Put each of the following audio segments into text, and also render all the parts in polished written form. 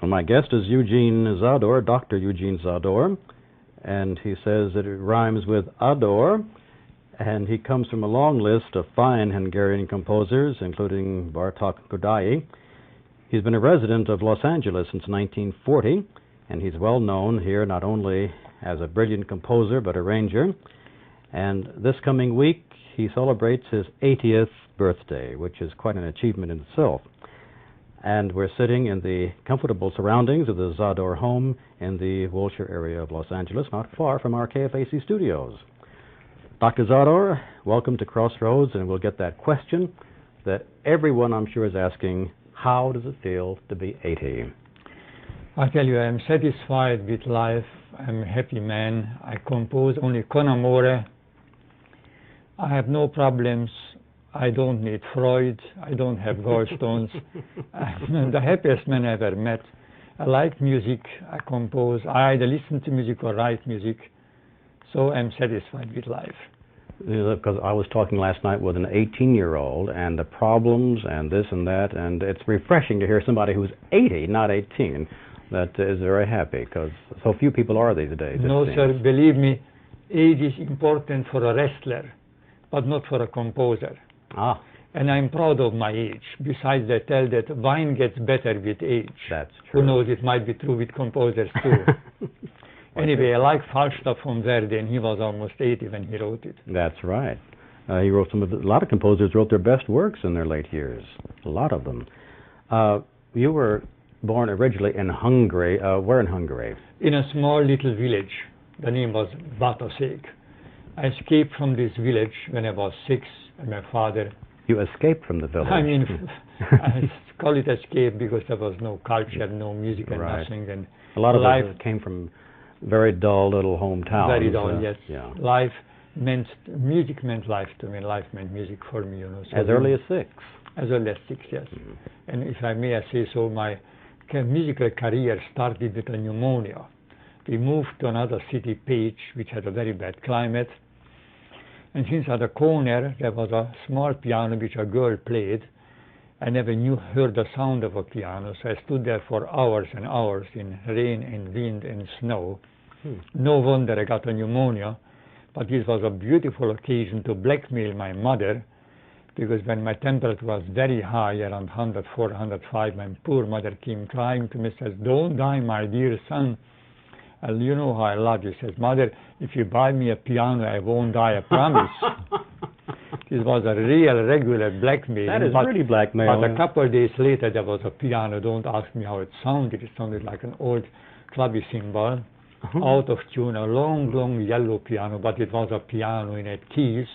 My guest is Eugene Zádor, Dr. Eugene Zádor, and he says that it rhymes with ador, and he comes from a long list of fine Hungarian composers, including Bartók Kodai. He's been a resident of Los Angeles since 1940, and he's well known here not only as a brilliant composer but arranger. And this coming week, he celebrates his 80th birthday, which is quite an achievement in itself. And we're sitting in the comfortable surroundings of the Zádor home in the Wilshire area of Los Angeles, not far from our KFAC studios. Dr. Zádor, welcome to Crossroads, and we'll get that question that everyone, I'm sure, is asking: how does it feel to be 80? I tell you, I'm satisfied with life. I'm a happy man. I compose only con amore. I have no problems. I don't need Freud. I don't have gallstones. I'm the happiest man I ever met. I like music. I compose. I either listen to music or write music. So I'm satisfied with life. Because I was talking last night with an 18-year-old and the problems and this and that, and it's refreshing to hear somebody who's 80, not 18, that is very happy, because so few people are these days. No, sir, believe me, age is important for a wrestler, but not for a composer. Ah. And I'm proud of my age. Besides, they tell that wine gets better with age. That's true. Who knows, it might be true with composers too. Anyway, I like Falstaff from Verdi, and he was almost 80 when he wrote it. That's right. He wrote a lot of composers wrote their best works in their late years. A lot of them. You were born originally in Hungary. Where in Hungary? In a small little village. The name was Bataszék. I escaped from this village when I was 6, and my father... You escaped from the village? I mean, I call it escape because there was no culture, no music and right. nothing. And a lot of life it came from very dull little hometowns. Very dull, yes. Yeah. Life meant, music meant life to me, life meant music for me, you know. So as early as 6? As early as 6, yes. Mm-hmm. And if I may say so, my musical career started with a pneumonia. We moved to another city, Pécs, which had a very bad climate. And since at the corner there was a small piano which a girl played, I never heard the sound of a piano, so I stood there for hours and hours in rain and wind and snow. No wonder I got a pneumonia, but this was a beautiful occasion to blackmail my mother, because when my temperature was very high, around 104, 105, my poor mother came crying to me, says, "Don't die, my dear son. And you know how I love you." Says, "Mother, if you buy me a piano, I won't die, I promise." This was a real, regular blackmail. That is really blackmail. But a couple of days later, there was a piano. Don't ask me how it sounded. It sounded like an old clavicymbal, out of tune, a long, long yellow piano, but it was a piano in 8 keys.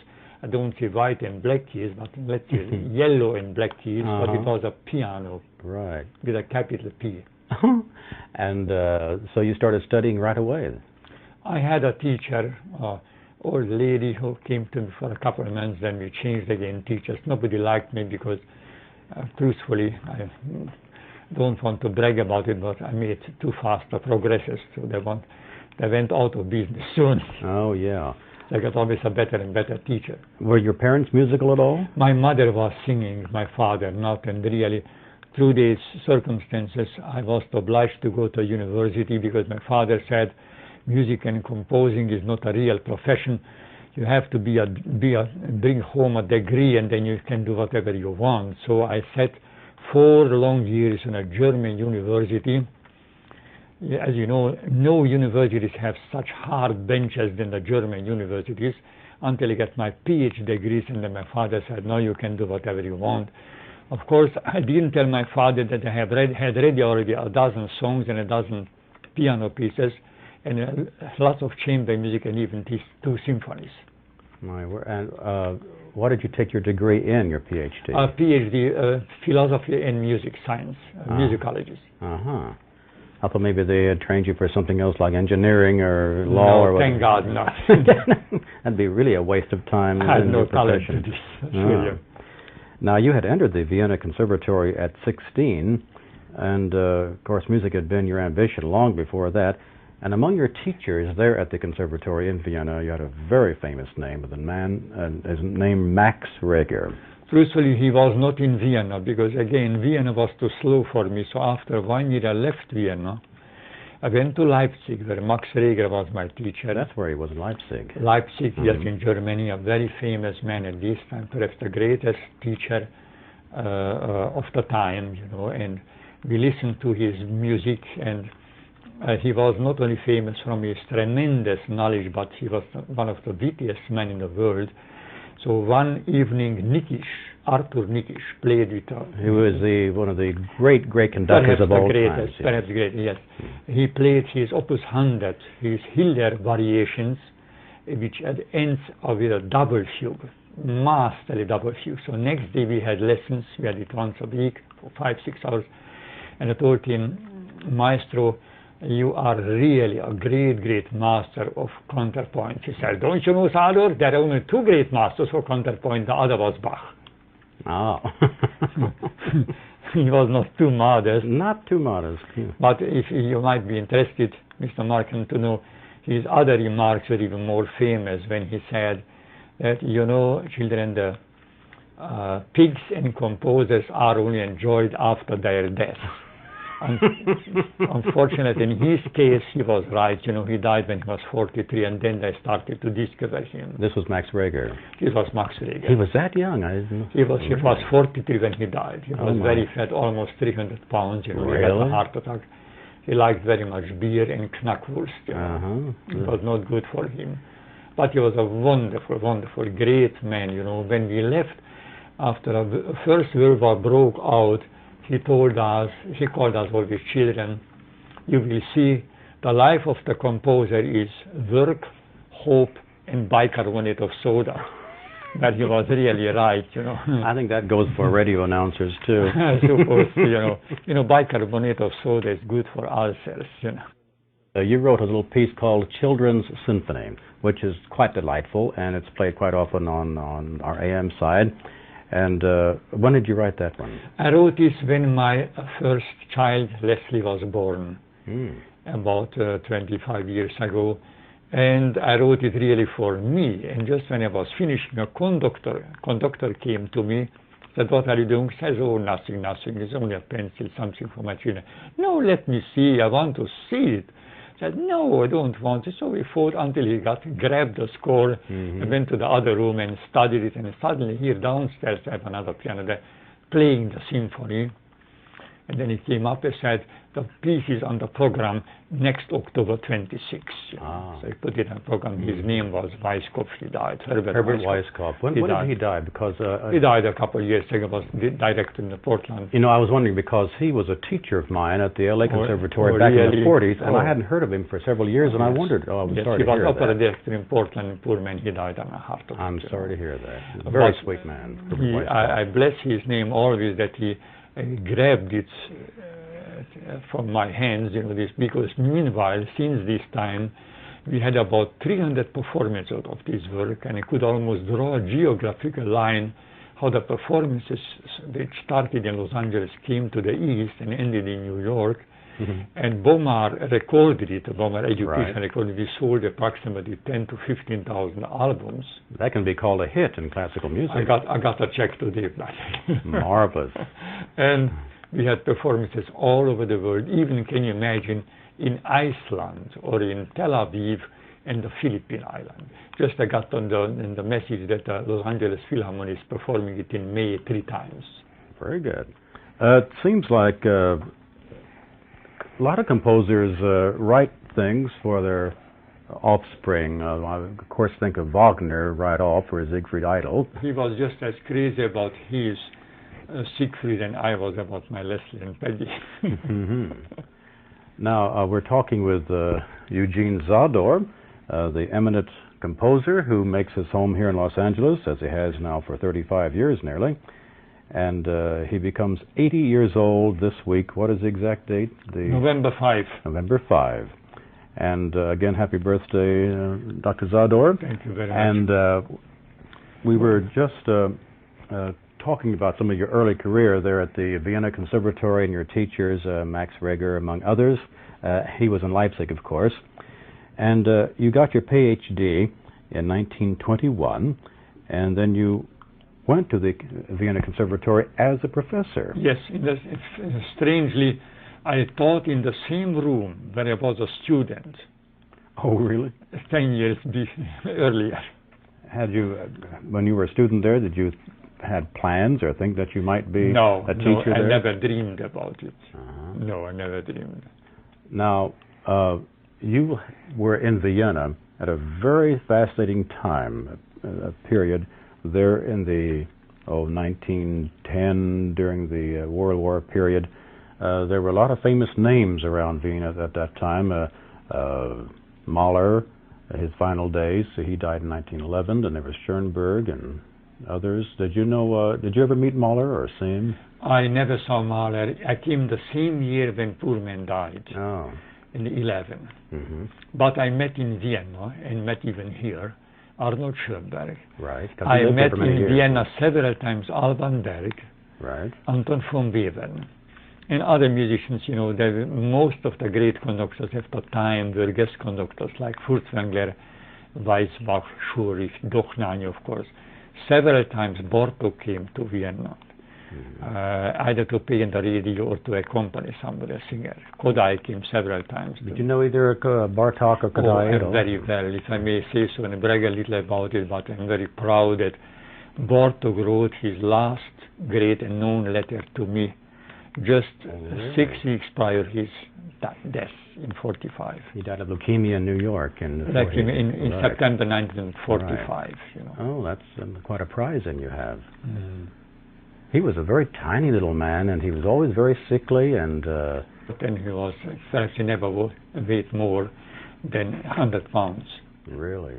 I don't see white and black keys, but let's say yellow and black keys, but it was a piano. Right. With a capital P. And so you started studying right away? I had a teacher, old lady who came to me for a couple of months, then we changed again teachers. Nobody liked me because, truthfully, I don't want to brag about it, but I made too fast a progresses, so they went out of business soon. Oh, yeah. I got always a better and better teacher. Were your parents musical at all? My mother was singing, my father not, and really, through these circumstances, I was obliged to go to university because my father said, music and composing is not a real profession. You have to bring home a degree, and then you can do whatever you want. So I sat 4 long years in a German university. As you know, no universities have such hard benches than the German universities, until I got my PhD degrees, and then my father said, "No, you can do whatever you want." Of course, I didn't tell my father that I had read already a dozen songs and a dozen piano pieces, and lots of chamber music, and even 2 symphonies. My word. And what did you take your degree in, your PhD? A PhD, philosophy and music science, musicology. Uh-huh. I thought maybe they had trained you for something else like engineering or law or thank God not. That'd be really a waste of time. I had no talent profession. to this. Now, you had entered the Vienna Conservatory at 16, and of course music had been your ambition long before that. And among your teachers there at the Conservatory in Vienna, you had a very famous name, his name Max Reger. Truthfully, he was not in Vienna, because again, Vienna was too slow for me. So after 1 year I left Vienna. I went to Leipzig, where Max Reger was my teacher. That's where he was, in Leipzig. Leipzig, yes, in Germany, a very famous man at this time, perhaps the greatest teacher of the time, you know, and we listened to his music, and he was not only famous from his tremendous knowledge, but he was one of the wittiest men in the world. So one evening, Arthur Nikisch played with He was one of the great conductors of all time. Perhaps great, yes. He played his Opus 100, his Hiller variations, which ends with a double fugue, masterly double fugue. So next day we had lessons, we had it once a week for 5-6 hours, and I told him, Maestro, you are really a great master of counterpoint. He said, don't you know, Zádor, there are only 2 great masters for counterpoint, the other was Bach. Oh. He was not too modest. Not too modest. Yeah. But if you might be interested, Mr. Markham, to know, his other remarks were even more famous when he said that, you know, children, the pigs and composers are only enjoyed after their death. Unfortunately, in his case, he was right. You know, he died when he was 43, and then they started to discover him. This was Max Reger. This was Max Reger. He was that young? I didn't know. He was 43 when he died. He was very fat, almost 300 pounds. You know, really? He had a heart attack. He liked very much beer and knackwurst. You know. It was not good for him. But he was a wonderful, great man. You know, when we left after the First World War broke out, he called us all his children, you will see the life of the composer is work, hope, and bicarbonate of soda. But he was really right, you know. I think that goes for radio announcers too. I suppose, you know, bicarbonate of soda is good for ulcers, you know. You wrote a little piece called Children's Symphony, which is quite delightful, and it's played quite often on our AM side. And when did you write that one? I wrote this when my first child, Leslie, was born, about 25 years ago. And I wrote it really for me. And just when I was finishing, a conductor came to me, said, what are you doing? Says, oh, nothing, it's only a pencil, something for my children. No, let me see, I want to see it. Said, no, I don't want it. So we fought until he grabbed the score and went to the other room and studied it. And suddenly here downstairs I have another piano there playing the symphony. And then he came up and said, the piece is on the program next October 26. So he put it on the program. His name was Weisskopf. He died. Herbert Weisskopf. When did he die? Because he died a couple of years ago. Was director in Portland. You know, I was wondering because he was a teacher of mine at the LA Conservatory back in the 40s, and I hadn't heard of him for several years, and I wondered. Oh, I'm sorry to hear that. He was opera director in Portland. Poor man, he died on a heart attack. I'm sorry to hear that. A very sweet man. I bless his name always that he grabbed it from my hands, you know, this, because meanwhile, since this time, we had about 300 performances of this work, and I could almost draw a geographical line how the performances which started in Los Angeles came to the east and ended in New York. And Bomar recorded it, Bomar Education recorded it. We sold approximately 10 to 15,000 albums. That can be called a hit in classical music. I got a check today. Marvelous. And we had performances all over the world, even, can you imagine, in Iceland or in Tel Aviv and the Philippine Island. Just I got on the message that Los Angeles Philharmonic is performing it in May 3 times. Very good. It seems like a lot of composers write things for their offspring. I, of course, think of Wagner right off for his Siegfried Idol. He was just as crazy about his Siegfried and I was about my Leslie and Peggy. Now, we're talking with Eugene Zádor, the eminent composer who makes his home here in Los Angeles, as he has now for 35 years nearly. And he becomes 80 years old this week. What is the exact date? November 5. November 5. And again, happy birthday, Dr. Zádor. Thank you very much. And we were just talking about some of your early career there at the Vienna Conservatory and your teachers, Max Reger, among others. He was in Leipzig, of course. And you got your PhD in 1921, and then you went to the Vienna Conservatory as a professor. Yes, strangely, I taught in the same room where I was a student. Oh, really? 10 years earlier. Had you, when you were a student there, did you had plans or think that you might be a teacher there? No, I never dreamed about it. Uh-huh. No, I never dreamed. Now, you were in Vienna at a very fascinating time, a period there in the 1910, during the World War period. There were a lot of famous names around Vienna at that time. Mahler, his final days, he died in 1911, and there was Schoenberg and others. Did you ever meet Mahler or see him? I never saw Mahler. I came the same year when poor man died. Oh. In 11. Mm-hmm. But I met in Vienna, and met even here, Arnold Schoenberg. Right. I met in Vienna several times Alban Berg, right. Anton von Webern, and other musicians. Most of the great conductors at the time were guest conductors like Furtwängler, Weissbach, Schurich, Dochnany, of course. Several times Bartók came to Vienna, either to play in the radio or to accompany somebody, a singer. Kodály came several times. Did you know either Bartók or Kodály at all? Very well, if I may say so, and brag a little about it, but I'm very proud that Bartók wrote his last great and known letter to me just 6 weeks prior his death in 45. He died of leukemia in New York in September 1945. Right. Oh, that's quite a prize then you have. Mm. He was a very tiny little man, and he was always very sickly, and But then he was, perhaps he never weighed more than 100 pounds. Really?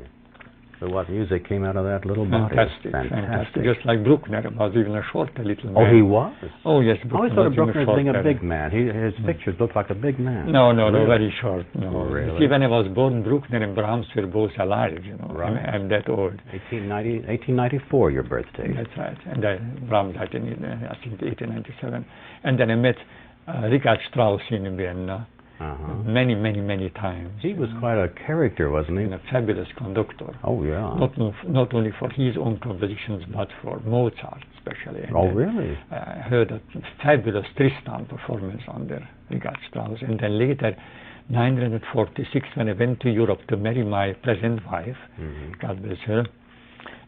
So what music came out of that little body? Fantastic. Just like Bruckner was even a shorter little man. Oh, he was? Oh, yes. I always thought of Bruckner as being a big man. His pictures looked like a big man. No, really? Very short. No. Oh, really? See, when I was born, Bruckner and Brahms were both alive, Right. I'm that old. 1894, your birthday. That's right. And Brahms died in, I think, 1897. And then I met Richard Strauss in Vienna. Many, many, many times. He was quite a character, wasn't he? And a fabulous conductor. Oh, yeah. Not only for his own compositions, but for Mozart, especially. And really? I heard a fabulous Tristan performance under Richard Strauss. And then later, 1946, when I went to Europe to marry my present wife, God bless her,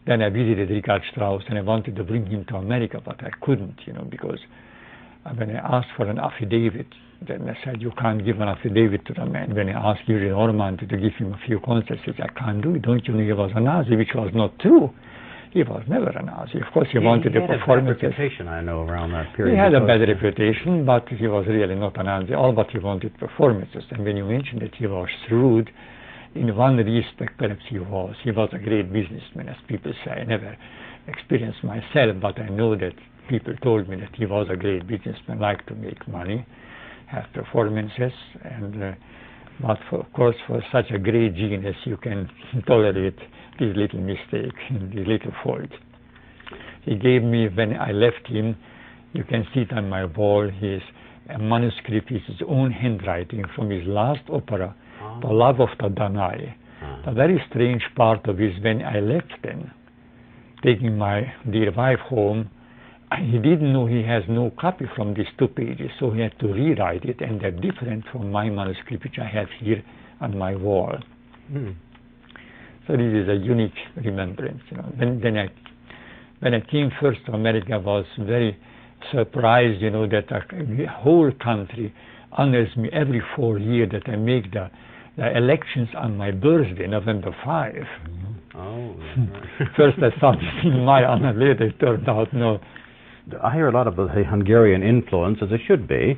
then I visited Richard Strauss, and I wanted to bring him to America, but I couldn't, because when I asked for an affidavit, then I said, you can't give an affidavit to the man. When I asked Eugene Zádor to give him a few concerts, he said, I can't do it. Don't you know he was a Nazi, which was not true. He was never a Nazi. Of course, he wanted to perform it. He had a bad reputation, I know, around that period. He had a bad reputation, but he was really not a Nazi. All but he wanted performances. And when you mentioned that he was shrewd, in one respect, perhaps he was. He was a great businessman, as people say. I never experienced myself, but I know that people told me that he was a great businessman, liked to make money, have performances, and but of course for such a great genius you can tolerate these little mistakes, these little faults. He gave me, when I left him, you can see it on my wall, his manuscript is his own handwriting from his last opera, The Love of the Danae. The very strange part of it is when I left then, taking my dear wife home, he didn't know he has no copy from these 2 pages, so he had to rewrite it, and they're different from my manuscript, which I have here on my wall. So this is a unique remembrance. When I came first to America, I was very surprised, that the whole country honors me every 4 years, that I make the elections on my birthday, November 5. Oh. First I thought in my honor, later it turned out no. I hear a lot of the Hungarian influence, as it should be,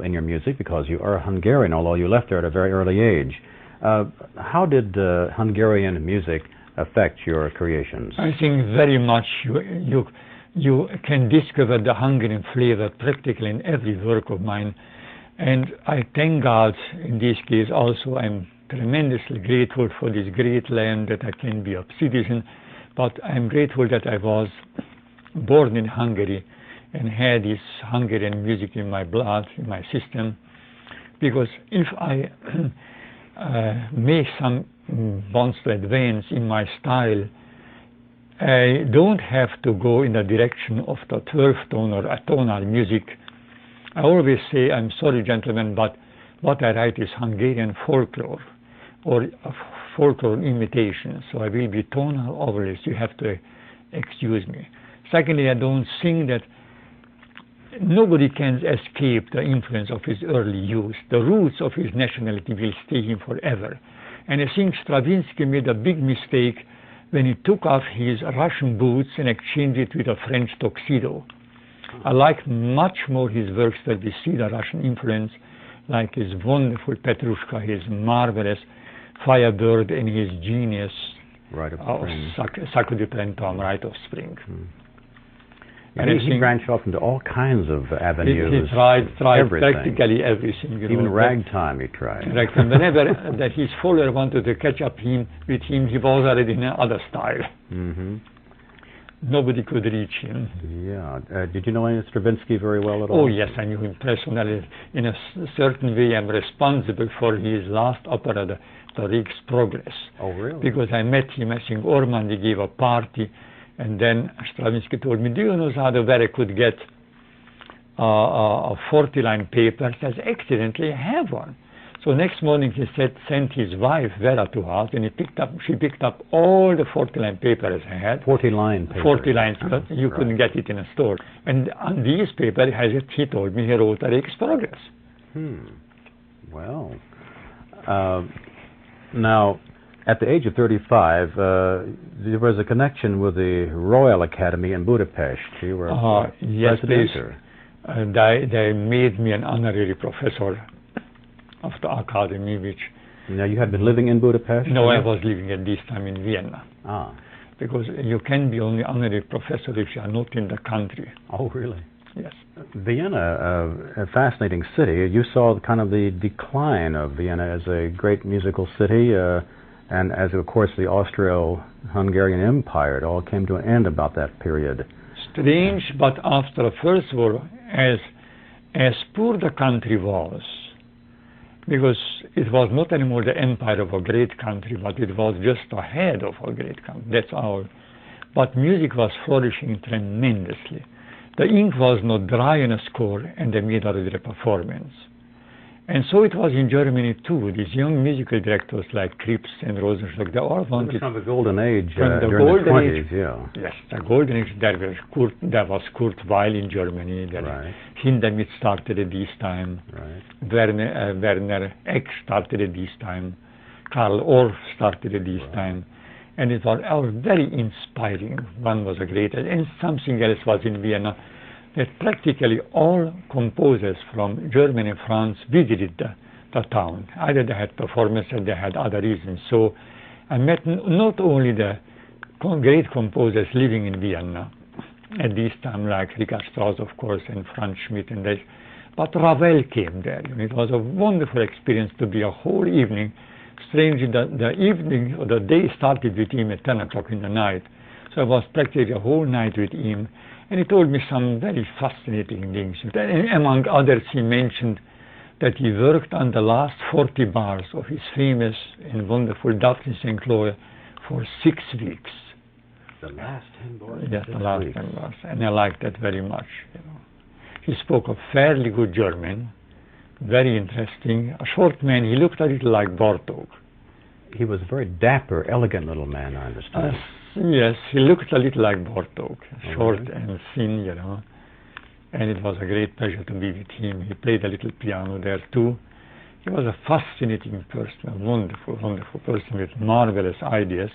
in your music, because you are Hungarian, although you left there at a very early age. How did Hungarian music affect your creations? I think very much you can discover the Hungarian flavor practically in every work of mine. And I thank God in this case also. I'm tremendously grateful for this great land that I can be a citizen, but I'm grateful that I was born in Hungary and had this Hungarian music in my blood, in my system, because if I make some wants to advance in my style, I don't have to go in the direction of the 12th tone or atonal music. I always say, I'm sorry, gentlemen, but what I write is Hungarian folklore or folklore imitation, so I will be tonal overlays. You have to excuse me. Secondly, I don't think that nobody can escape the influence of his early youth. The roots of his nationality will stay him forever. And I think Stravinsky made a big mistake when he took off his Russian boots and exchanged it with a French tuxedo. I like much more his works that we see the Russian influence, like his wonderful Petrushka, his marvelous Firebird, and his genius Rite of Spring. Sacre du Printemps, Rite of Spring. And he branched off into all kinds of avenues. He tried everything. practically everything. Even ragtime he tried. Ragtime. Whenever that his follower wanted to catch up with him, he was already in another style. Mm-hmm. Nobody could reach him. Yeah. Did you know Stravinsky very well at all? Oh, yes, I knew him personally. In a certain way, I'm responsible for his last opera, the Rijk's Progress. Oh, really? Because I met him, I think Ormandy gave a party, and then Stravinsky told me, do you know, Zádor, where I could get a 40-line paper? I said, accidentally, I have one. So next morning he sent his wife Vera to us, and she picked up all the 40-line papers I had. 40-line papers. 40 lines, but you couldn't get it in a store. And on these papers, he told me he wrote a Rijk's Progress. Well, now, at the age of 35, there was a connection with the Royal Academy in Budapest. You were yes, president. please. They made me an honorary professor of the academy, which... Now, you had been living in Budapest? No, I was living at this time in Vienna. Ah. Because you can be only honorary professor if you are not in the country. Oh, really? Yes. Vienna, a fascinating city. You saw kind of the decline of Vienna as a great musical city, and as, of course, the Austro-Hungarian Empire. It all came to an end about that period. Strange, but after the First War, as poor the country was, because it was not anymore the empire of a great country, but it was just the head of a great country. That's all. But music was flourishing tremendously. The ink was not dry in a score, and they made already a performance. And so it was in Germany too. These young musical directors like Krips and Rosenstock, they all wanted... From the golden age, from the during golden the 20s, age, yeah. Yes, the golden age, there was Kurt Weill in Germany, Right. Hindemith started at this time, Right. Werner Eck started at this time, Karl Orff started at this time, and it was all very inspiring. One was a great, and something else was in Vienna, that practically all composers from Germany and France visited the town. Either they had performances or they had other reasons. So I met not only the great composers living in Vienna at this time, like Richard Strauss, of course, and Franz Schmidt, and this, but Ravel came there. It was a wonderful experience to be a whole evening. Strangely, the evening or the day started with him at 10 o'clock in the night. So I was practically a whole night with him. And he told me some very fascinating things. And among others, he mentioned that he worked on the last 40 bars of his famous and wonderful Daphne St. Chloe for 6 weeks. The last 10 bars? Yes, the last 10 bars. And I liked that very much. He spoke of fairly good German, very interesting. A short man, he looked a little like Bartók. He was a very dapper, elegant little man, I understand. Yes, he looked a little like Bartók, short and thin, and it was a great pleasure to be with him. He played a little piano there too. He was a fascinating person, a wonderful, wonderful person with marvelous ideas,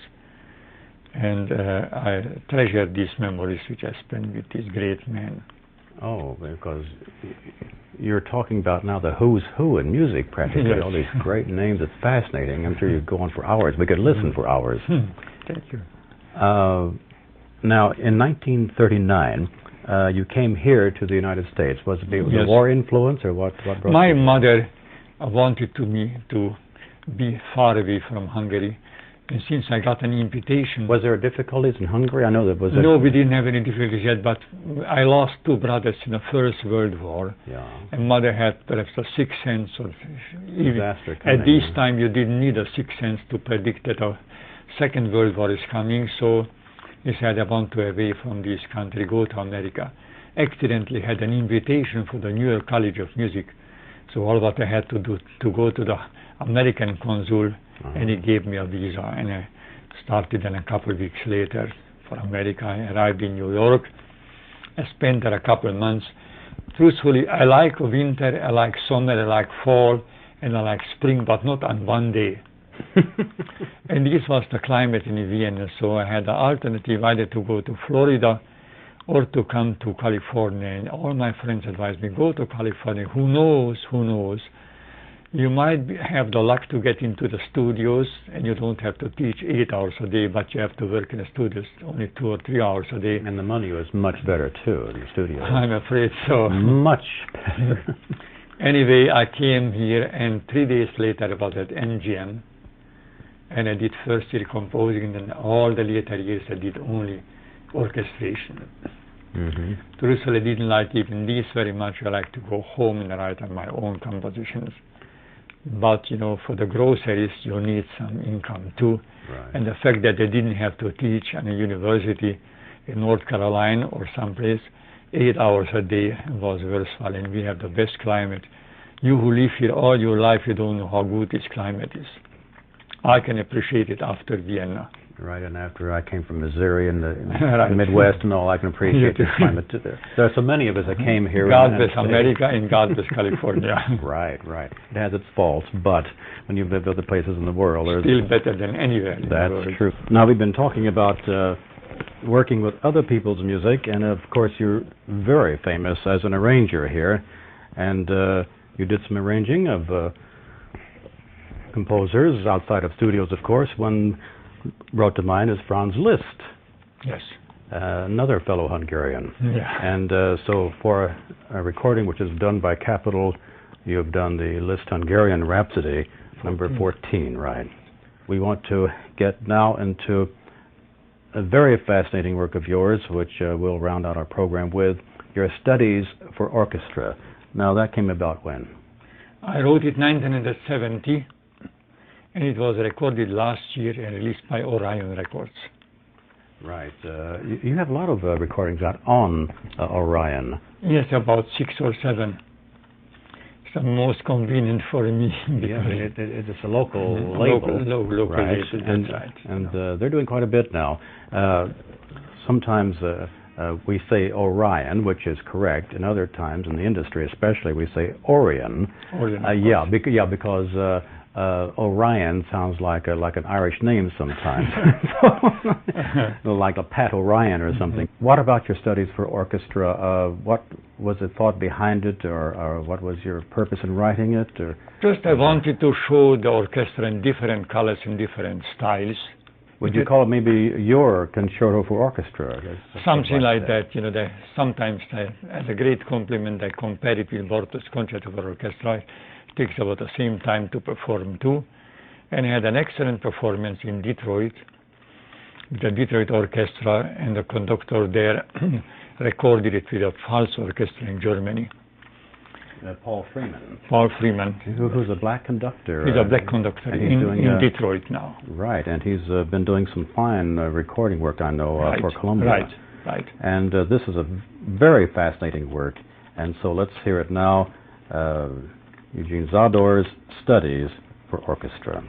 and I treasure these memories which I spent with this great man. Oh, because you're talking about now the who's who in music, practically. Yes. All these great names. It's fascinating. I'm sure you'd go on for hours. We could listen for hours. Thank you. Now, in 1939, you came here to the United States. Was it the war influence, or what brought My you? mother wanted me to be far away from Hungary, and since I got an invitation... Was there difficulties in Hungary? I know there was... No, we didn't have any difficulties yet, but I lost 2 brothers in the First World War, and mother had perhaps a sixth sense of... Disaster coming. At this time, you didn't need a sixth sense to predict that a Second World War is coming, so He said, I want to away from this country, go to America. Accidentally had an invitation for the New York College of Music. So all what I had to do to go to the American consul, and he gave me a visa, and I started. And a couple of weeks later for America, I arrived in New York. I spent there a couple of months. Truthfully, I like winter, I like summer, I like fall, and I like spring, but not on one day. And this was the climate in Vienna, so I had the alternative either to go to Florida or to come to California. And all my friends advised me, go to California. Who knows? You might have the luck to get into the studios, and you don't have to teach 8 hours a day, but you have to work in the studios only 2 or 3 hours a day. And the money was much better, too, in the studios. I'm afraid so. Much better. Anyway, I came here, and 3 days later I was at NGM, and I did first year composing, and then all the later years I did only orchestration. Truthfully, I didn't like even this very much. I like to go home and write on my own compositions. But, you know, for the groceries, you need some income too. Right. And the fact that I didn't have to teach at a university in North Carolina or someplace 8 hours a day was worthwhile. And we have the best climate. You who live here all your life, you don't know how good this climate is. I can appreciate it after Vienna. Right, and after I came from Missouri in the Right. Midwest and all, I can appreciate this climate too. There are so many of us that came here. God bless America and God bless California. Right. It has its faults, but when you've lived other places in the world, there's still better than anywhere in the world. That's true. Now, we've been talking about working with other people's music, and of course you're very famous as an arranger here, and you did some arranging of composers outside of studios, of course. One brought to mind is Franz Liszt. Yes. Another fellow Hungarian. Yeah. And so for a recording which is done by Capitol, you've done the Liszt Hungarian Rhapsody, number 14, right? We want to get now into a very fascinating work of yours, which we'll round out our program with, your studies for orchestra. Now, that came about when? I wrote it in 1970. And it was recorded last year and released by Orion Records. Right. You have a lot of recordings out on Orion. Yes, about 6 or 7. It's the most convenient for me. Yeah, it's a local label. Local right. label, that's right. And they're doing quite a bit now. Sometimes we say Orion, which is correct, and other times in the industry especially we say Orion. Because Orion sounds like an Irish name sometimes, like a Pat O'Ryan or something. What about your studies for orchestra? What was the thought behind it, or what was your purpose in writing it? Or just I wanted to show the orchestra in different colors and different styles. Would you call it maybe your concerto for orchestra? Something like that. You know, sometimes as a great compliment, I compare it with Bartok's Concerto for Orchestra. It takes about the same time to perform too. And I had an excellent performance in Detroit, the Detroit Orchestra, and the conductor there recorded it with a Pfalz Orchestra in Germany. Paul Freeman. Paul Freeman. Who's a black conductor. He's a black conductor in Detroit now. Right, and he's been doing some fine recording work, I know, for Columbia. Right. And this is a very fascinating work. And so let's hear it now. Eugene Zádor's Studies for Orchestra.